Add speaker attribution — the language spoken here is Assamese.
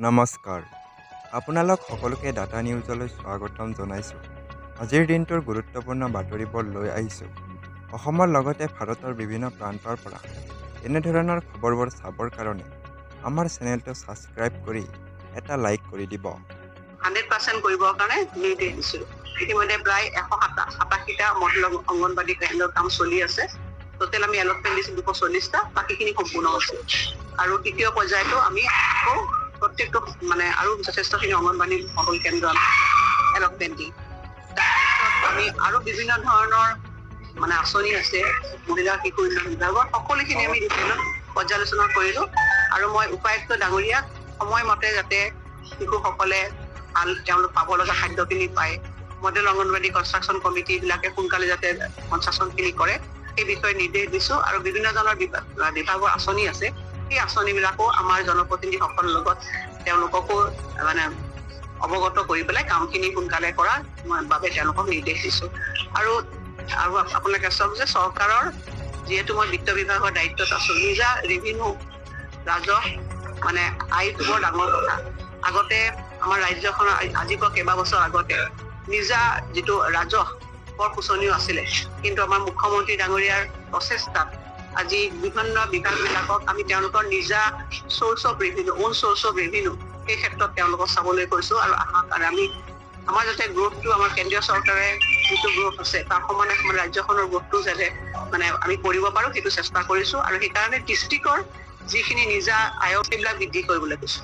Speaker 1: নমস্কাৰ, আপোনালোক সকলোকে ডাটা নিউজলৈ স্বাগতম জনাইছোঁ। আজিৰ দিনটোৰ গুৰুত্বপূৰ্ণ বাতৰিবোৰ লৈ আহিছোঁ। অসমৰ লগতে ভাৰতৰ বিভিন্ন প্ৰান্তৰ পৰা এনেধৰণৰ খবৰবোৰ চাবৰ কাৰণে আমাৰ চেনেলটো ছাবস্ক্ৰাইব কৰি এটা লাইক কৰি দিব।
Speaker 2: 100% কৰিবৰ কাৰণে নিৰ্দেশ দিছোঁ। ইতিমধ্যে প্ৰায় 187টা মহিলা অংগনবাড়ী কেন্দ্ৰৰ কাম চলি আছে। টোটেল আমি এলটমেণ্ট দিছোঁ 240টা, বাকীখিনি সম্পূৰ্ণ হৈছে। আৰু তৃতীয় পৰ্যায়তো আমি আকৌ প্ৰত্যেকটো আৰু যথেষ্টখিনি অংগনবাড়ী সকলো কেন্দ্ৰ আমি এলটমেণ্ট দিম। তাৰপিছত আমি আৰু বিভিন্ন ধৰণৰ আঁচনি আছে, মহিলা শিশু উন্নয়ন বিভাগৰ সকলোখিনি আমি ডিটেইলত পৰ্যালোচনা কৰিলোঁ। আৰু মই উপায়ুক্ত ডাঙৰীয়াক সময়মতে যাতে শিশুসকলে তেওঁলোক পাব লগা খাদ্যখিনি পায়, মডেল অংগনবাড়ী কনষ্ট্ৰাকশ্যন কমিটিবিলাকে সোনকালে যাতে কনষ্ট্ৰাকশ্যনখিনি কৰে সেই বিষয়ে নিৰ্দেশ দিছোঁ। আৰু বিভিন্ন ধৰণৰ বিভাগৰ আঁচনি আছে, সেই আঁচনিবিলাকো আমাৰ জনপ্ৰতিনিধিসকলৰ লগত তেওঁলোককো অৱগত কৰি পেলাই কামখিনি সোনকালে কৰাৰ বাবে তেওঁলোকক নিৰ্দেশ দিছোঁ। আৰু আপোনালোকে চাওক যে চৰকাৰৰ যিহেতু মই বিত্ত বিভাগৰ দায়িত্বত আছোঁ, নিজা ৰেভিনিউ ৰাজহ আয়টো বৰ ডাঙৰ কথা। আগতে আমাৰ ৰাজ্যখনৰ আজি পৰা কেইবাবছৰ আগতে নিজা যিটো ৰাজহ বৰ শোচনীয় আছিলে, কিন্তু আমাৰ মুখ্যমন্ত্ৰী ডাঙৰীয়াৰ প্ৰচেষ্টাত আজি বিভিন্ন বিভাগবিলাকক আমি তেওঁলোকৰ নিজা চ'ৰ্চ অফ ৰেভিনিউ সেই ক্ষেত্ৰত তেওঁলোকক চাবলৈ কৈছোঁ। আৰু আমাৰ যাতে গ্ৰোথটো আমাৰ কেন্দ্ৰীয় চৰকাৰে যিটো গ্ৰোথ আছে তাৰ সমানে ৰাজ্যখনৰ গ্ৰোথটো যাতে আমি কৰিব পাৰোঁ সেইটো চেষ্টা কৰিছোঁ। আৰু সেইকাৰণে ডিষ্ট্ৰিক্টৰ যিখিনি নিজা আয়ৰ সেইবিলাক বৃদ্ধি কৰিবলৈ কৈছোঁ।